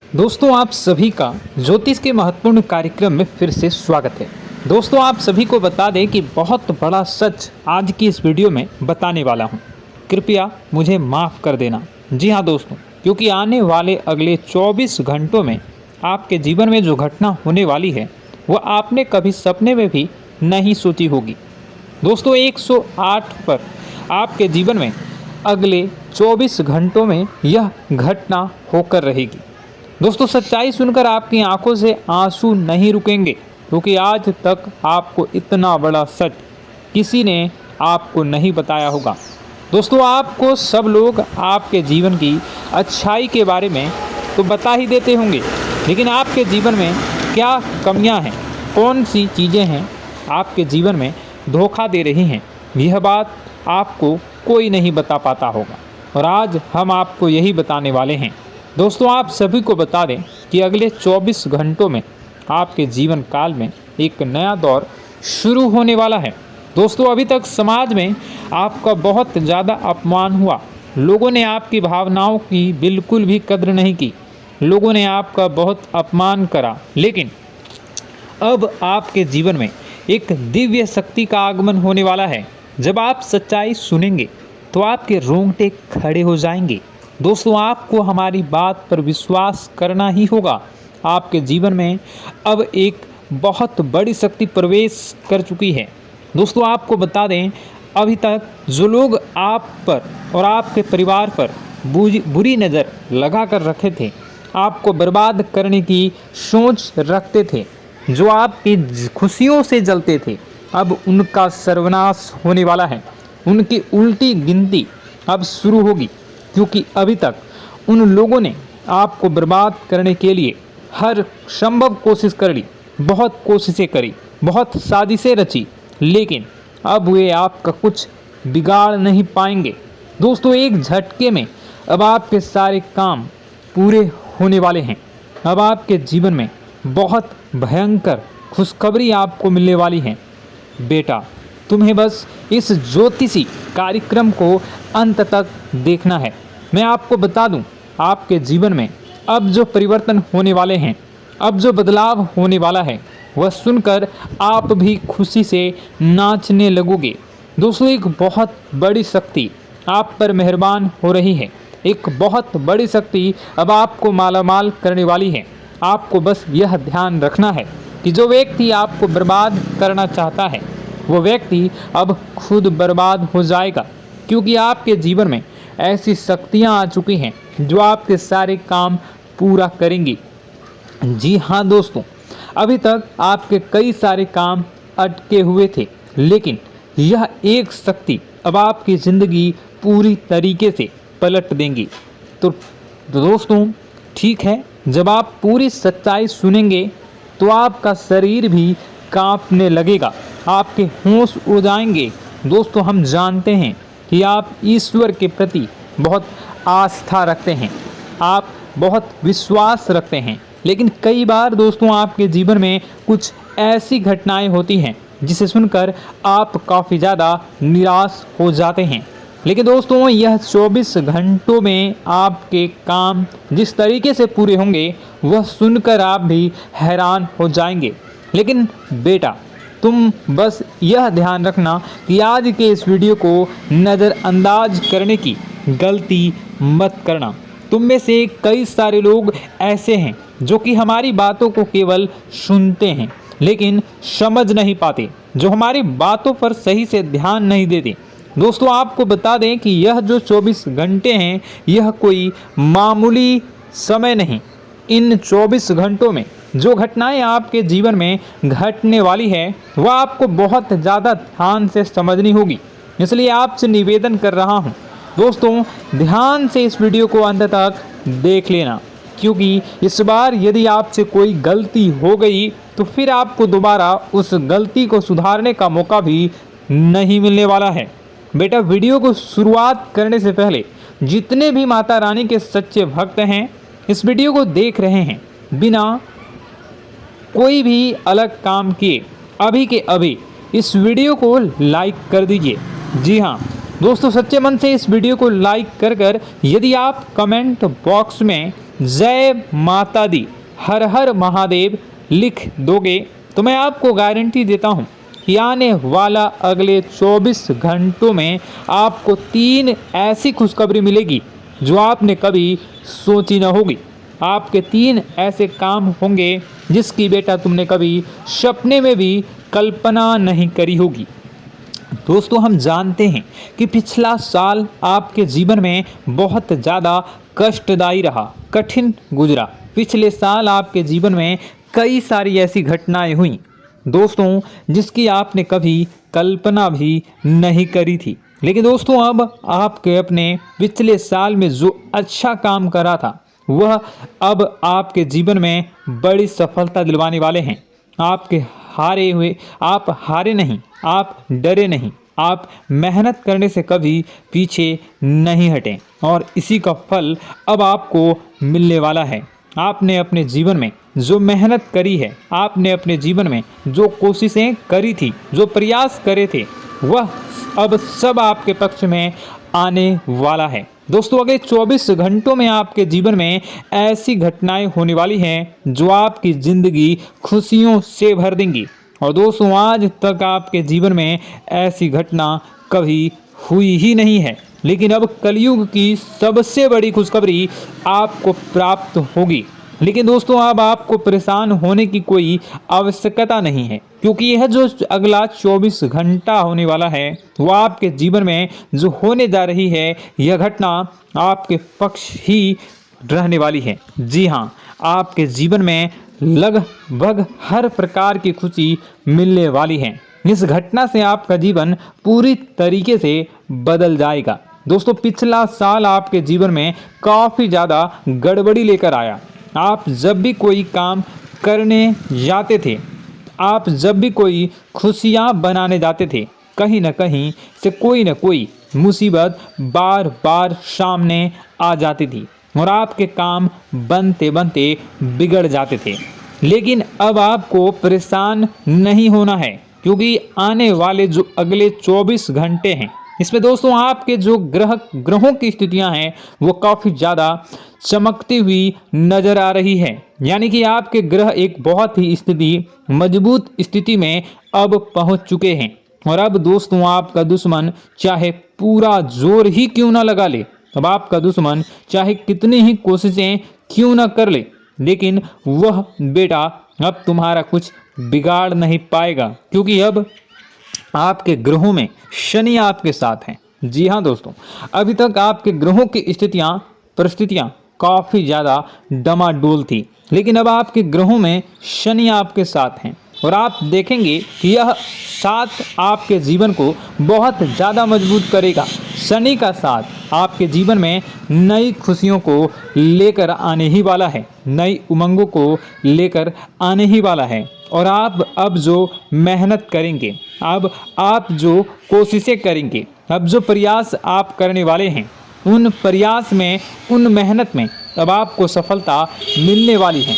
दोस्तों आप सभी का ज्योतिष के महत्वपूर्ण कार्यक्रम में फिर से स्वागत है। दोस्तों आप सभी को बता दें कि बहुत बड़ा सच आज की इस वीडियो में बताने वाला हूं। कृपया मुझे माफ़ कर देना। जी हां दोस्तों, क्योंकि आने वाले अगले 24 घंटों में आपके जीवन में जो घटना होने वाली है वह आपने कभी सपने में भी नहीं सोची होगी। दोस्तों 108 पर आपके जीवन में अगले 24 घंटों में यह घटना होकर रहेगी। दोस्तों सच्चाई सुनकर आपकी आंखों से आंसू नहीं रुकेंगे, क्योंकि आज तक आपको इतना बड़ा सच किसी ने आपको नहीं बताया होगा। दोस्तों आपको सब लोग आपके जीवन की अच्छाई के बारे में तो बता ही देते होंगे, लेकिन आपके जीवन में क्या कमियां हैं, कौन सी चीज़ें हैं आपके जीवन में धोखा दे रही हैं, यह बात आपको कोई नहीं बता पाता होगा। और आज हम आपको यही बताने वाले हैं। दोस्तों आप सभी को बता दें कि अगले 24 घंटों में आपके जीवन काल में एक नया दौर शुरू होने वाला है। दोस्तों अभी तक समाज में आपका बहुत ज़्यादा अपमान हुआ, लोगों ने आपकी भावनाओं की बिल्कुल भी कद्र नहीं की, लोगों ने आपका बहुत अपमान करा, लेकिन अब आपके जीवन में एक दिव्य शक्ति का आगमन होने वाला है। जब आप सच्चाई सुनेंगे तो आपके रोंगटे खड़े हो जाएंगे। दोस्तों आपको हमारी बात पर विश्वास करना ही होगा। आपके जीवन में अब एक बहुत बड़ी शक्ति प्रवेश कर चुकी है। दोस्तों आपको बता दें, अभी तक जो लोग आप पर और आपके परिवार पर बुरी नज़र लगा कर रखे थे, आपको बर्बाद करने की सोच रखते थे, जो आपकी खुशियों से जलते थे, अब उनका सर्वनाश होने वाला है। उनकी उल्टी गिनती अब शुरू होगी, क्योंकि अभी तक उन लोगों ने आपको बर्बाद करने के लिए हर संभव कोशिश कर ली, बहुत कोशिशें करी, बहुत साजिशें रची, लेकिन अब वे आपका कुछ बिगाड़ नहीं पाएंगे। दोस्तों एक झटके में अब आपके सारे काम पूरे होने वाले हैं। अब आपके जीवन में बहुत भयंकर खुशखबरी आपको मिलने वाली है। बेटा तुम्हें बस इस ज्योतिषी कार्यक्रम को अंत तक देखना है। मैं आपको बता दूं, आपके जीवन में अब जो परिवर्तन होने वाले हैं, अब जो बदलाव होने वाला है, वह सुनकर आप भी खुशी से नाचने लगोगे। दोस्तों एक बहुत बड़ी शक्ति आप पर मेहरबान हो रही है। एक बहुत बड़ी शक्ति अब आपको मालामाल करने वाली है। आपको बस यह ध्यान रखना है कि जो व्यक्ति आपको बर्बाद करना चाहता है, वो व्यक्ति अब खुद बर्बाद हो जाएगा, क्योंकि आपके जीवन में ऐसी शक्तियाँ आ चुकी हैं जो आपके सारे काम पूरा करेंगी। जी हाँ दोस्तों, अभी तक आपके कई सारे काम अटके हुए थे, लेकिन यह एक शक्ति अब आपकी ज़िंदगी पूरी तरीके से पलट देंगी। तो दोस्तों ठीक है, जब आप पूरी सच्चाई सुनेंगे तो आपका शरीर भी कांपने लगेगा, आपके होश उड़ जाएंगे। दोस्तों हम जानते हैं कि आप ईश्वर के प्रति बहुत आस्था रखते हैं, आप बहुत विश्वास रखते हैं, लेकिन कई बार दोस्तों आपके जीवन में कुछ ऐसी घटनाएं होती हैं जिसे सुनकर आप काफ़ी ज़्यादा निराश हो जाते हैं। लेकिन दोस्तों यह 24 घंटों में आपके काम जिस तरीके से पूरे होंगे वह सुनकर आप भी हैरान हो जाएंगे। लेकिन बेटा तुम बस यह ध्यान रखना कि आज के इस वीडियो को नज़रअंदाज करने की गलती मत करना। तुम में से कई सारे लोग ऐसे हैं जो कि हमारी बातों को केवल सुनते हैं लेकिन समझ नहीं पाते, जो हमारी बातों पर सही से ध्यान नहीं देते। दोस्तों आपको बता दें कि यह जो 24 घंटे हैं यह कोई मामूली समय नहीं। इन 24 घंटों में जो घटनाएं आपके जीवन में घटने वाली है वह आपको बहुत ज़्यादा ध्यान से समझनी होगी। इसलिए आपसे निवेदन कर रहा हूं, दोस्तों ध्यान से इस वीडियो को अंत तक देख लेना, क्योंकि इस बार यदि आपसे कोई गलती हो गई तो फिर आपको दोबारा उस गलती को सुधारने का मौका भी नहीं मिलने वाला है। बेटा वीडियो को शुरुआत करने से पहले जितने भी माता रानी के सच्चे भक्त हैं इस वीडियो को देख रहे हैं, बिना कोई भी अलग काम किए अभी के अभी इस वीडियो को लाइक कर दीजिए। जी हाँ दोस्तों, सच्चे मन से इस वीडियो को लाइक कर यदि आप कमेंट बॉक्स में जय माता दी, हर हर महादेव लिख दोगे तो मैं आपको गारंटी देता हूँ कि आने वाला अगले 24 घंटों में आपको 3 ऐसी खुशखबरी मिलेगी जो आपने कभी सोची न होगी। आपके 3 ऐसे काम होंगे जिसकी बेटा तुमने कभी सपने में भी कल्पना नहीं करी होगी। दोस्तों, हम जानते हैं कि पिछला साल आपके जीवन में बहुत ज़्यादा कष्टदायी रहा, कठिन गुजरा। पिछले साल आपके जीवन में कई सारी ऐसी घटनाएं हुई दोस्तों जिसकी आपने कभी कल्पना भी नहीं करी थी। लेकिन दोस्तों, अब आपके अपने पिछले साल में जो अच्छा काम करा था वह अब आपके जीवन में बड़ी सफलता दिलवाने वाले हैं। आप हारे नहीं, आप डरे नहीं, आप मेहनत करने से कभी पीछे नहीं हटें और इसी का फल अब आपको मिलने वाला है। आपने अपने जीवन में जो मेहनत करी है, आपने अपने जीवन में जो कोशिशें करी थी, जो प्रयास करे थे, वह अब सब आपके पक्ष में आने वाला है। दोस्तों, अगले 24 घंटों में आपके जीवन में ऐसी घटनाएं होने वाली हैं जो आपकी ज़िंदगी खुशियों से भर देंगी। और दोस्तों, आज तक आपके जीवन में ऐसी घटना कभी हुई ही नहीं है, लेकिन अब कलयुग की सबसे बड़ी खुशखबरी आपको प्राप्त होगी। लेकिन दोस्तों, अब आपको परेशान होने की कोई आवश्यकता नहीं है, क्योंकि यह जो अगला 24 घंटा होने वाला है वह आपके जीवन में जो होने जा रही है यह घटना आपके पक्ष ही रहने वाली है। जी हाँ, आपके जीवन में लगभग हर प्रकार की खुशी मिलने वाली है। इस घटना से आपका जीवन पूरी तरीके से बदल जाएगा। दोस्तों, पिछला साल आपके जीवन में काफ़ी ज़्यादा गड़बड़ी लेकर आया। आप जब भी कोई काम करने जाते थे, आप जब भी कोई खुशियाँ बनाने जाते थे, कहीं न कहीं से कोई न कोई मुसीबत बार बार सामने आ जाती थी और आपके काम बनते बनते बिगड़ जाते थे। लेकिन अब आपको परेशान नहीं होना है, क्योंकि आने वाले जो अगले 24 घंटे हैं इसमें दोस्तों आपके जो ग्रहों की स्थितियां हैं वो काफ़ी ज़्यादा चमकती हुई नज़र आ रही है। यानी कि आपके ग्रह एक बहुत ही मजबूत स्थिति में अब पहुंच चुके हैं। और अब दोस्तों, आपका दुश्मन चाहे पूरा जोर ही क्यों ना लगा ले, अब आपका दुश्मन चाहे कितनी ही कोशिशें क्यों ना कर ले, लेकिन वह बेटा अब तुम्हारा कुछ बिगाड़ नहीं पाएगा, क्योंकि अब आपके ग्रहों में शनि आपके साथ हैं। जी हाँ दोस्तों, अभी तक आपके ग्रहों की परिस्थितियाँ काफ़ी ज़्यादा डमाडोल थी, लेकिन अब आपके ग्रहों में शनि आपके साथ हैं और आप देखेंगे कि यह साथ आपके जीवन को बहुत ज़्यादा मजबूत करेगा। शनि का साथ आपके जीवन में नई खुशियों को लेकर आने ही वाला है, नई उमंगों को लेकर आने ही वाला है। और आप अब जो मेहनत करेंगे, अब आप जो कोशिशें करेंगे, अब जो प्रयास आप करने वाले हैं, उन प्रयास में, उन मेहनत में अब आपको सफलता मिलने वाली है।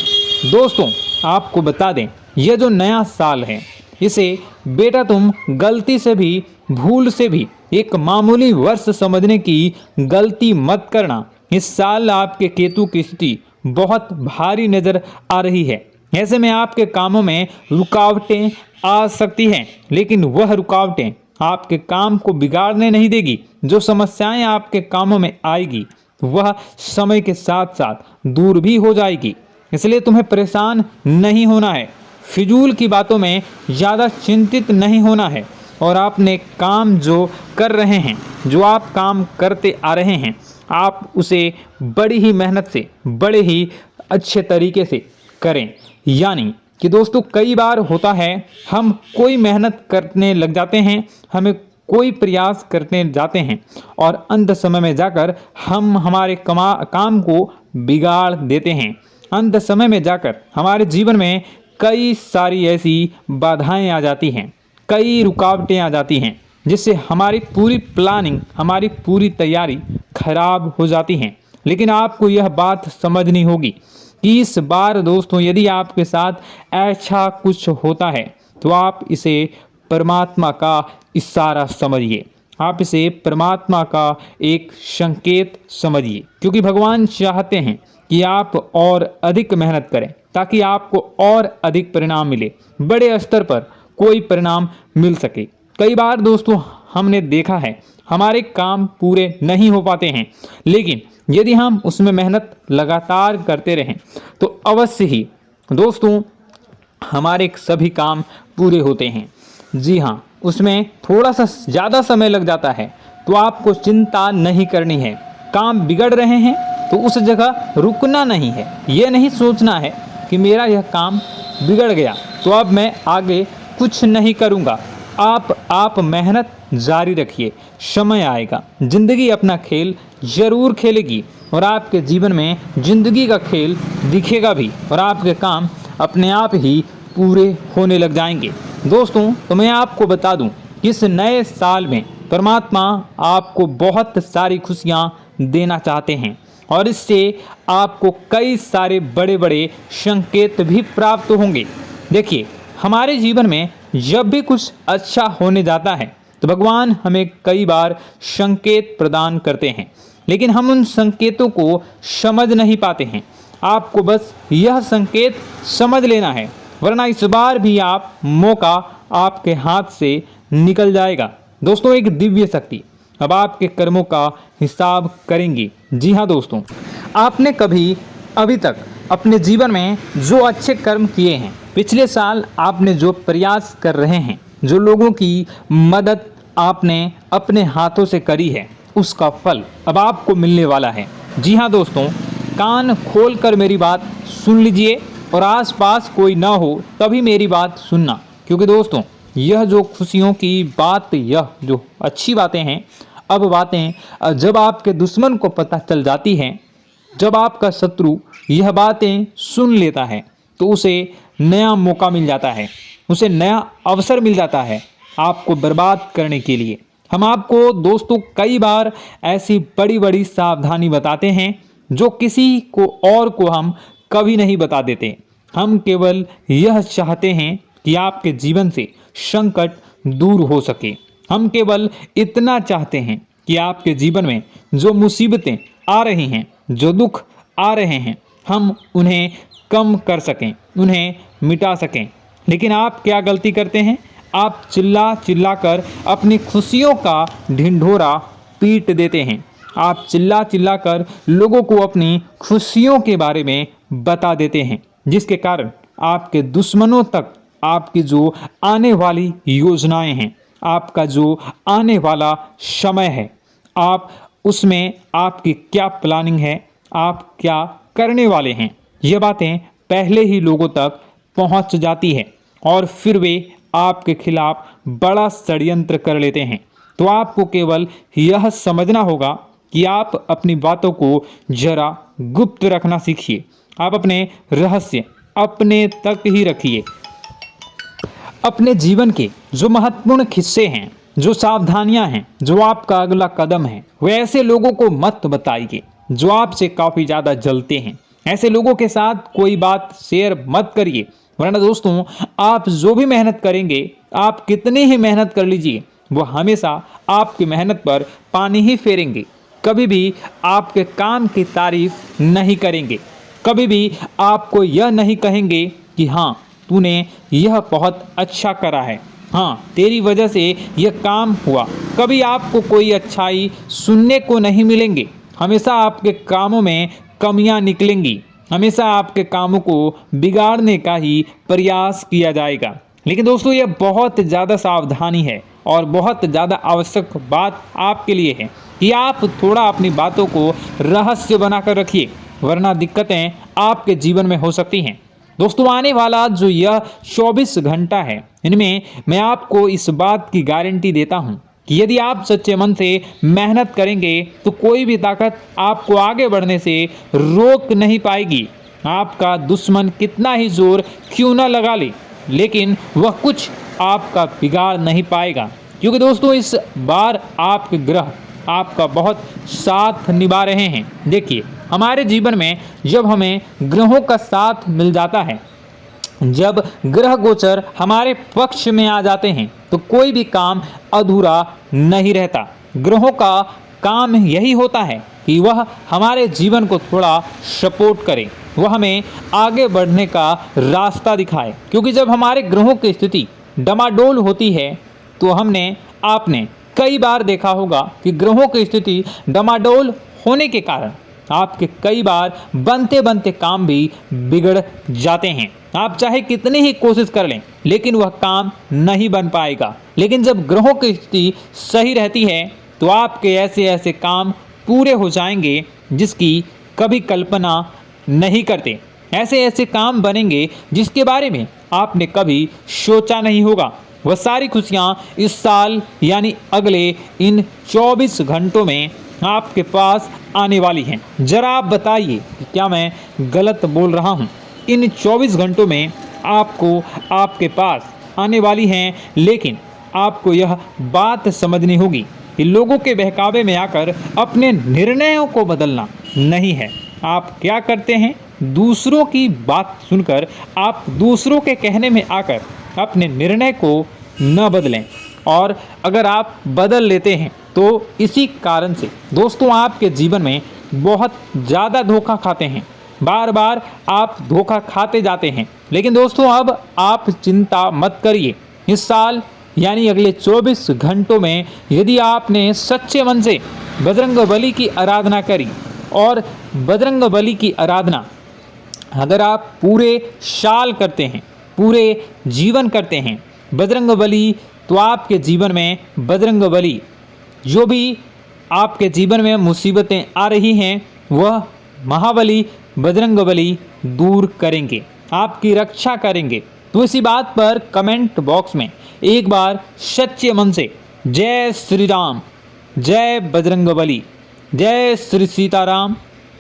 दोस्तों, आपको बता दें, यह जो नया साल है इसे बेटा तुम गलती से भी, भूल से भी एक मामूली वर्ष समझने की गलती मत करना। इस साल आपके केतु की स्थिति बहुत भारी नज़र आ रही है। ऐसे में आपके कामों में रुकावटें आ सकती हैं, लेकिन वह रुकावटें आपके काम को बिगाड़ने नहीं देगी। जो समस्याएं आपके कामों में आएगी वह समय के साथ साथ दूर भी हो जाएगी। इसलिए तुम्हें परेशान नहीं होना है, फिजूल की बातों में ज़्यादा चिंतित नहीं होना है। और आपने काम जो कर रहे हैं, जो आप काम करते आ रहे हैं, आप उसे बड़ी ही मेहनत से, बड़े ही अच्छे तरीके से करें। यानी कि दोस्तों, कई बार होता है हम कोई मेहनत करने लग जाते हैं, हमें कोई प्रयास करने जाते हैं और अंत समय में जाकर हम हमारे काम को बिगाड़ देते हैं। अंत समय में जाकर हमारे जीवन में कई सारी ऐसी बाधाएं आ जाती हैं, कई रुकावटें आ जाती हैं, जिससे हमारी पूरी प्लानिंग, हमारी पूरी तैयारी खराब हो जाती हैं। लेकिन आपको यह बात समझनी होगी कि इस बार दोस्तों, यदि आपके साथ ऐसा कुछ होता है तो आप इसे परमात्मा का इशारा समझिए। आप इसे परमात्मा का एक संकेत समझिए, क्योंकि भगवान चाहते हैं कि आप और अधिक मेहनत करें ताकि आपको और अधिक परिणाम मिले, बड़े स्तर पर कोई परिणाम मिल सके। कई बार दोस्तों हमने देखा है हमारे काम पूरे नहीं हो पाते हैं, लेकिन यदि हम उसमें मेहनत लगातार करते रहें तो अवश्य ही दोस्तों हमारे सभी काम पूरे होते हैं। जी हाँ, उसमें थोड़ा सा ज़्यादा समय लग जाता है तो आपको चिंता नहीं करनी है। काम बिगड़ रहे हैं तो उस जगह रुकना नहीं है, ये नहीं सोचना है कि मेरा यह काम बिगड़ गया तो अब मैं आगे कुछ नहीं करूँगा। आप मेहनत जारी रखिए, समय आएगा, ज़िंदगी अपना खेल ज़रूर खेलेगी और आपके जीवन में ज़िंदगी का खेल दिखेगा भी और आपके काम अपने आप ही पूरे होने लग जाएंगे। दोस्तों तो मैं आपको बता दूं कि इस नए साल में परमात्मा आपको बहुत सारी खुशियां देना चाहते हैं और इससे आपको कई सारे बड़े बड़े संकेत भी प्राप्त होंगे। देखिए, हमारे जीवन में जब भी कुछ अच्छा होने जाता है तो भगवान हमें कई बार संकेत प्रदान करते हैं, लेकिन हम उन संकेतों को समझ नहीं पाते हैं। आपको बस यह संकेत समझ लेना है, वरना इस बार भी आप मौका आपके हाथ से निकल जाएगा। दोस्तों, एक दिव्य शक्ति अब आपके कर्मों का हिसाब करेंगी। जी हाँ दोस्तों, आपने कभी अभी तक अपने जीवन में जो अच्छे कर्म किए हैं, पिछले साल आपने जो प्रयास कर रहे हैं, जो लोगों की मदद आपने अपने हाथों से करी है, उसका फल अब आपको मिलने वाला है। जी हाँ दोस्तों, कान खोलकर मेरी बात सुन लीजिए और आसपास कोई ना हो तभी मेरी बात सुनना, क्योंकि दोस्तों यह जो खुशियों की बात, यह जो अच्छी बातें हैं, अब बातें जब आपके दुश्मन को पता चल जाती हैं, जब आपका शत्रु यह बातें सुन लेता है तो उसे नया मौका मिल जाता है, उसे नया अवसर मिल जाता है आपको बर्बाद करने के लिए। हम आपको दोस्तों कई बार ऐसी बड़ी बड़ी सावधानी बताते हैं जो किसी को और को हम कभी नहीं बता देते। हम केवल यह चाहते हैं कि आपके जीवन से संकट दूर हो सके। हम केवल इतना चाहते हैं कि आपके जीवन में जो मुसीबतें आ रही हैं, जो दुख आ रहे हैं, हम उन्हें कम कर सकें, उन्हें मिटा सकें। लेकिन आप क्या गलती करते हैं? आप चिल्ला चिल्ला कर अपनी खुशियों का ढिंढोरा पीट देते हैं। आप चिल्ला चिल्ला कर लोगों को अपनी खुशियों के बारे में बता देते हैं, जिसके कारण आपके दुश्मनों तक आपकी जो आने वाली योजनाएं हैं, आपका जो आने वाला समय है, आप उसमें आपकी क्या प्लानिंग है, आप क्या करने वाले हैं, ये बातें पहले ही लोगों तक पहुंच जाती है और फिर वे आपके खिलाफ बड़ा षड्यंत्र कर लेते हैं। तो आपको केवल यह समझना होगा कि आप अपनी बातों को जरा गुप्त रखना सीखिए। आप अपने रहस्य अपने तक ही रखिए। अपने जीवन के जो महत्वपूर्ण हिस्से हैं, जो सावधानियां हैं, जो आपका अगला कदम है, वे ऐसे लोगों को मत बताइए जो आपसे काफ़ी ज़्यादा जलते हैं। ऐसे लोगों के साथ कोई बात शेयर मत करिए, वरना दोस्तों आप जो भी मेहनत करेंगे, आप कितनी ही मेहनत कर लीजिए, वो हमेशा आपकी मेहनत पर पानी ही फेरेंगे। कभी भी आपके काम की तारीफ नहीं करेंगे, कभी भी आपको यह नहीं कहेंगे कि हाँ तूने यह बहुत अच्छा करा है, हाँ तेरी वजह से यह काम हुआ। कभी आपको कोई अच्छाई सुनने को नहीं मिलेंगे। हमेशा आपके कामों में कमियां निकलेंगी, हमेशा आपके कामों को बिगाड़ने का ही प्रयास किया जाएगा। लेकिन दोस्तों यह बहुत ज़्यादा सावधानी है और बहुत ज़्यादा आवश्यक बात आपके लिए है कि आप थोड़ा अपनी बातों को रहस्य बनाकर रखिए, वरना दिक्कतें आपके जीवन में हो सकती हैं। दोस्तों आने वाला जो यह 24 घंटा है, इनमें मैं आपको इस बात की गारंटी देता हूँ कि यदि आप सच्चे मन से मेहनत करेंगे तो कोई भी ताकत आपको आगे बढ़ने से रोक नहीं पाएगी। आपका दुश्मन कितना ही जोर क्यों न लगा ले, लेकिन वह कुछ आपका बिगाड़ नहीं पाएगा, क्योंकि दोस्तों इस बार आपके ग्रह आपका बहुत साथ निभा रहे हैं। देखिए, हमारे जीवन में जब हमें ग्रहों का साथ मिल जाता है जब ग्रह गोचर हमारे पक्ष में आ जाते हैं तो कोई भी काम अधूरा नहीं रहता। ग्रहों का काम यही होता है कि वह हमारे जीवन को थोड़ा सपोर्ट करे, वह हमें आगे बढ़ने का रास्ता दिखाए। क्योंकि जब हमारे ग्रहों की स्थिति डमाडोल होती है तो आपने कई बार देखा होगा कि ग्रहों की स्थिति डमाडोल होने के कारण आपके कई बार बनते बनते काम भी बिगड़ जाते हैं। आप चाहे कितनी ही कोशिश कर लें लेकिन वह काम नहीं बन पाएगा। लेकिन जब ग्रहों की स्थिति सही रहती है तो आपके ऐसे ऐसे काम पूरे हो जाएंगे जिसकी कभी कल्पना नहीं करते। ऐसे ऐसे काम बनेंगे जिसके बारे में आपने कभी सोचा नहीं होगा। वह सारी खुशियाँ इस साल यानी अगले इन 24 घंटों में आपके पास आने वाली हैं। जरा आप बताइए कि क्या मैं गलत बोल रहा हूँ? इन 24 घंटों में आपको आपके पास आने वाली हैं, लेकिन आपको यह बात समझनी होगी कि लोगों के बहकावे में आकर अपने निर्णयों को बदलना नहीं है। आप क्या करते हैं? दूसरों की बात सुनकर आप दूसरों के कहने में आकर अपने निर्णय को न बदलें, और अगर आप बदल लेते हैं तो इसी कारण से दोस्तों आपके जीवन में बहुत ज़्यादा धोखा खाते हैं। बार बार आप धोखा खाते जाते हैं। लेकिन दोस्तों अब आप चिंता मत करिए। इस साल यानी अगले 24 घंटों में यदि आपने सच्चे मन से बजरंगबली की आराधना करी, और बजरंगबली की आराधना अगर आप पूरे साल करते हैं, पूरे जीवन करते हैं बजरंगबली, तो आपके जीवन में बजरंगबली जो भी आपके जीवन में मुसीबतें आ रही हैं वह महाबली बजरंगबली दूर करेंगे, आपकी रक्षा करेंगे। तो इसी बात पर कमेंट बॉक्स में एक बार सच्चे मन से जय श्री राम, जय बजरंगबली, जय श्री सीताराम,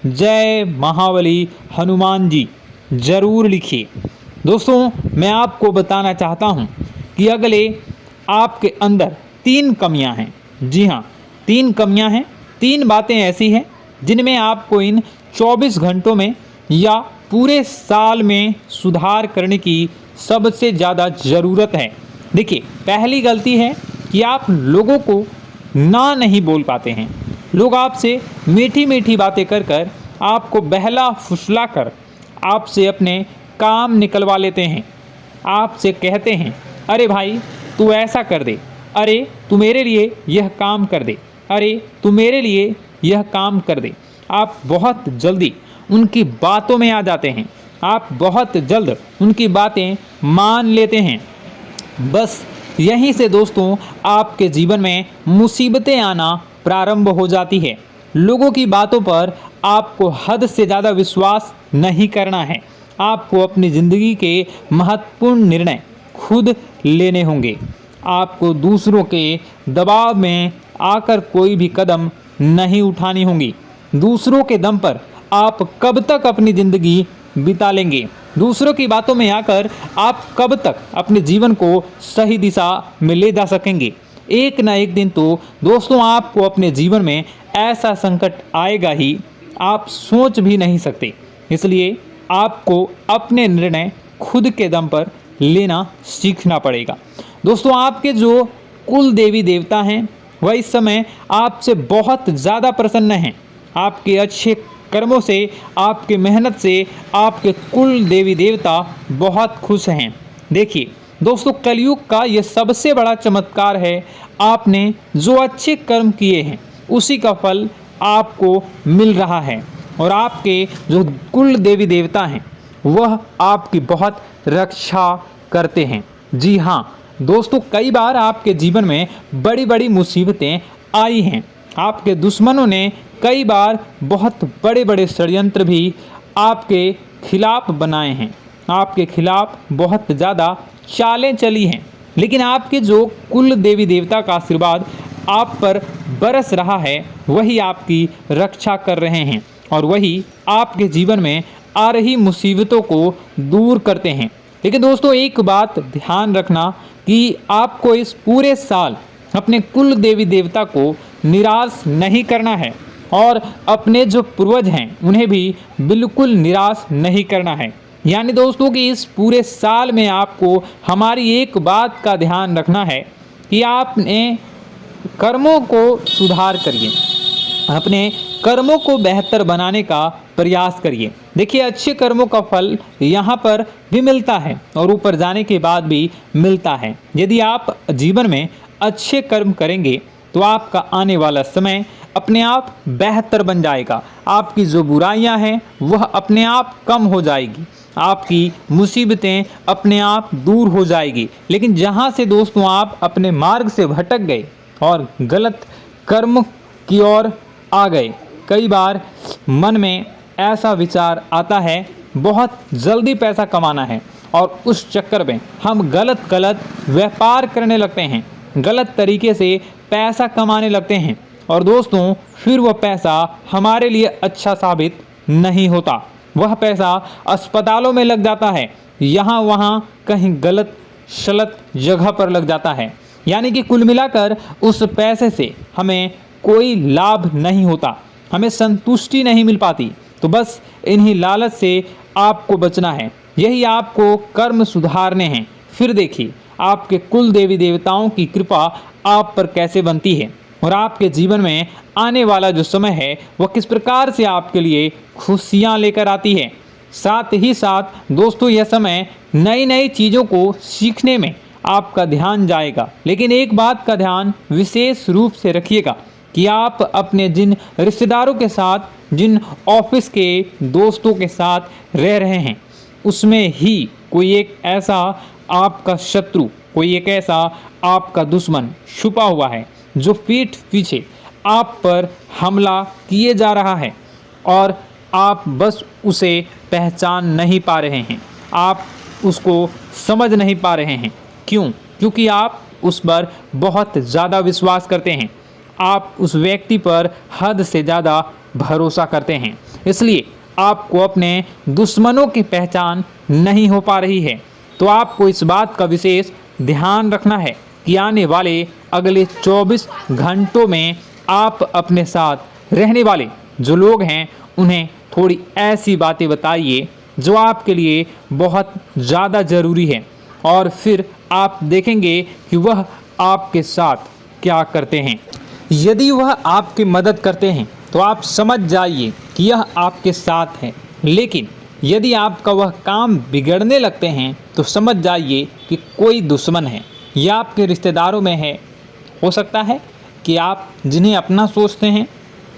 जय महाबली हनुमान जी जरूर लिखिए। दोस्तों मैं आपको बताना चाहता हूँ कि अगले आपके अंदर 3 कमियां हैं। जी हाँ, 3 कमियां हैं। 3 बातें ऐसी हैं जिनमें आपको इन 24 घंटों में या पूरे साल में सुधार करने की सबसे ज़्यादा ज़रूरत है। देखिए, पहली गलती है कि आप लोगों को ना नहीं बोल पाते हैं। लोग आपसे मीठी मीठी बातें कर कर आपको बहला फुसला कर आपसे अपने काम निकलवा लेते हैं। आपसे कहते हैं, अरे भाई तू ऐसा कर दे, अरे तू मेरे लिए यह काम कर दे, अरे तू मेरे लिए यह काम कर दे। आप बहुत जल्दी उनकी बातों में आ जाते हैं, आप बहुत जल्द उनकी बातें मान लेते हैं। बस यहीं से दोस्तों आपके जीवन में मुसीबतें आना प्रारंभ हो जाती है। लोगों की बातों पर आपको हद से ज़्यादा विश्वास नहीं करना है। आपको अपनी ज़िंदगी के महत्वपूर्ण निर्णय खुद लेने होंगे। आपको दूसरों के दबाव में आकर कोई भी कदम नहीं उठानी होगी। दूसरों के दम पर आप कब तक अपनी ज़िंदगी बिता लेंगे? दूसरों की बातों में आकर आप कब तक अपने जीवन को सही दिशा में ले जा सकेंगे? एक ना एक दिन तो दोस्तों आपको अपने जीवन में ऐसा संकट आएगा ही, आप सोच भी नहीं सकते। इसलिए आपको अपने निर्णय खुद के दम पर लेना सीखना पड़ेगा। दोस्तों आपके जो कुल देवी देवता हैं वह इस समय आपसे बहुत ज़्यादा प्रसन्न हैं। आपके अच्छे कर्मों से, आपके मेहनत से आपके कुल देवी देवता बहुत खुश हैं। देखिए दोस्तों, कलयुग का ये सबसे बड़ा चमत्कार है। आपने जो अच्छे कर्म किए हैं उसी का फल आपको मिल रहा है, और आपके जो कुल देवी देवता हैं वह आपकी बहुत रक्षा करते हैं। जी हाँ दोस्तों, कई बार आपके जीवन में बड़ी बड़ी मुसीबतें आई हैं। आपके दुश्मनों ने कई बार बहुत बड़े बड़े षड्यंत्र भी आपके खिलाफ बनाए हैं, आपके खिलाफ बहुत ज़्यादा चालें चली हैं। लेकिन आपके जो कुल देवी देवता का आशीर्वाद आप पर बरस रहा है वही आपकी रक्षा कर रहे हैं, और वही आपके जीवन में आ रही मुसीबतों को दूर करते हैं। लेकिन दोस्तों एक बात ध्यान रखना कि आपको इस पूरे साल अपने कुल देवी देवता को निराश नहीं करना है, और अपने जो पूर्वज हैं उन्हें भी बिल्कुल निराश नहीं करना है। यानी दोस्तों कि इस पूरे साल में आपको हमारी एक बात का ध्यान रखना है कि आपने कर्मों को सुधार करिए, अपने कर्मों को बेहतर बनाने का प्रयास करिए। देखिए, अच्छे कर्मों का फल यहाँ पर भी मिलता है और ऊपर जाने के बाद भी मिलता है। यदि आप जीवन में अच्छे कर्म करेंगे तो आपका आने वाला समय अपने आप बेहतर बन जाएगा। आपकी जो बुराइयां हैं वह अपने आप कम हो जाएगी, आपकी मुसीबतें अपने आप दूर हो जाएगी। लेकिन जहां से दोस्तों आप अपने मार्ग से भटक गए और गलत कर्म की ओर आ गए, कई बार मन में ऐसा विचार आता है बहुत जल्दी पैसा कमाना है और उस चक्कर में हम गलत व्यापार करने लगते हैं, गलत तरीके से पैसा कमाने लगते हैं और दोस्तों फिर वह पैसा हमारे लिए अच्छा साबित नहीं होता। वह पैसा अस्पतालों में लग जाता है, यहाँ वहाँ कहीं गलत शलत जगह पर लग जाता है। यानी कि कुल मिलाकर उस पैसे से हमें कोई लाभ नहीं होता, हमें संतुष्टि नहीं मिल पाती। तो बस इन्हीं लालच से आपको बचना है, यही आपको कर्म सुधारने हैं। फिर देखिए आपके कुल देवी देवताओं की कृपा आप पर कैसे बनती है और आपके जीवन में आने वाला जो समय है वह किस प्रकार से आपके लिए खुशियाँ लेकर आती है। साथ ही साथ दोस्तों यह समय नई नई चीज़ों को सीखने में आपका ध्यान जाएगा। लेकिन एक बात का ध्यान विशेष रूप से रखिएगा कि आप अपने जिन रिश्तेदारों के साथ, जिन ऑफिस के दोस्तों के साथ रह रहे हैं, उसमें ही कोई एक ऐसा आपका शत्रु, कोई एक ऐसा आपका दुश्मन छुपा हुआ है जो पीठ पीछे आप पर हमला किए जा रहा है और आप बस उसे पहचान नहीं पा रहे हैं, आप उसको समझ नहीं पा रहे हैं। क्यों? क्योंकि आप उस पर बहुत ज़्यादा विश्वास करते हैं, आप उस व्यक्ति पर हद से ज़्यादा भरोसा करते हैं, इसलिए आपको अपने दुश्मनों की पहचान नहीं हो पा रही है। तो आपको इस बात का विशेष ध्यान रखना है कि आने वाले अगले 24 घंटों में आप अपने साथ रहने वाले जो लोग हैं उन्हें थोड़ी ऐसी बातें बताइए जो आपके लिए बहुत ज़्यादा ज़रूरी है और फिर आप देखेंगे कि वह आपके साथ क्या करते हैं। यदि वह आपकी मदद करते हैं तो आप समझ जाइए कि यह आपके साथ है, लेकिन यदि आपका वह काम बिगड़ने लगते हैं तो समझ जाइए कि कोई दुश्मन है या आपके रिश्तेदारों में है। हो सकता है कि आप जिन्हें अपना सोचते हैं,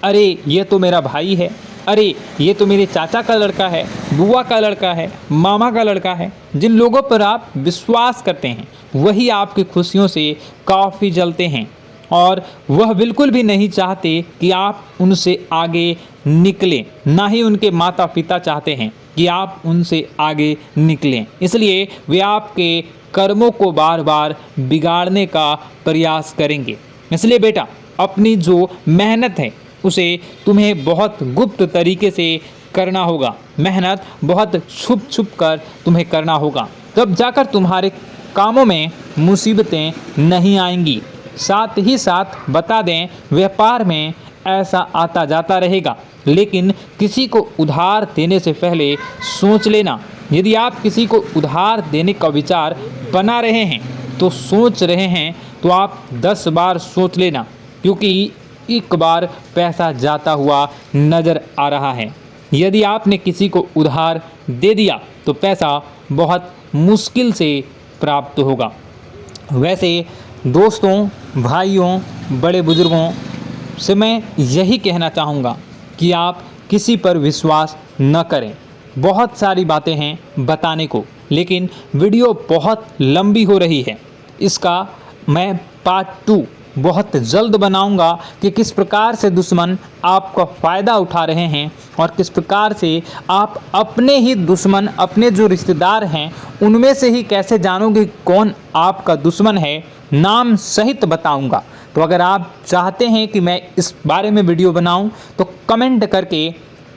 अरे ये तो मेरा भाई है, अरे ये तो मेरे चाचा का लड़का है, बुआ का लड़का है, मामा का लड़का है, जिन लोगों पर आप विश्वास करते हैं वही आपकी खुशियों से काफ़ी जलते हैं और वह बिल्कुल भी नहीं चाहते कि आप उनसे आगे निकलें, ना ही उनके माता पिता चाहते हैं कि आप उनसे आगे निकलें। इसलिए वे आपके कर्मों को बार बार बिगाड़ने का प्रयास करेंगे। इसलिए बेटा, अपनी जो मेहनत है उसे तुम्हें बहुत गुप्त तरीके से करना होगा, मेहनत बहुत छुप छुप कर तुम्हें करना होगा, तब जाकर तुम्हारे कामों में मुसीबतें नहीं आएंगी। साथ ही साथ बता दें, व्यापार में ऐसा आता जाता रहेगा, लेकिन किसी को उधार देने से पहले सोच लेना। यदि आप किसी को उधार देने का विचार बना रहे हैं तो सोच रहे हैं तो आप 10 बार सोच लेना, क्योंकि एक बार पैसा जाता हुआ नज़र आ रहा है। यदि आपने किसी को उधार दे दिया तो पैसा बहुत मुश्किल से प्राप्त होगा। वैसे दोस्तों, भाइयों, बड़े बुजुर्गों से मैं यही कहना चाहूँगा कि आप किसी पर विश्वास न करें। बहुत सारी बातें हैं बताने को, लेकिन वीडियो बहुत लंबी हो रही है। इसका मैं पार्ट 2 बहुत जल्द बनाऊंगा कि किस प्रकार से दुश्मन आपका फ़ायदा उठा रहे हैं और किस प्रकार से आप अपने ही दुश्मन, अपने जो रिश्तेदार हैं उनमें से ही कैसे जानोगे कौन आपका दुश्मन है, नाम सहित बताऊंगा। तो अगर आप चाहते हैं कि मैं इस बारे में वीडियो बनाऊं तो कमेंट करके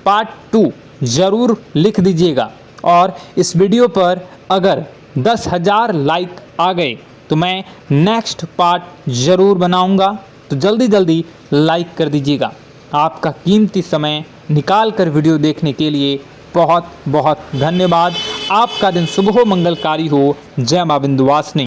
पार्ट 2 ज़रूर लिख दीजिएगा। और इस वीडियो पर अगर 10,000 लाइक आ गए तो मैं नेक्स्ट पार्ट ज़रूर बनाऊंगा। तो जल्दी जल्दी लाइक कर दीजिएगा। आपका कीमती समय निकाल कर वीडियो देखने के लिए बहुत बहुत धन्यवाद। आपका दिन शुभ हो, मंगलकारी हो। जय मां विंध्यवासिनी।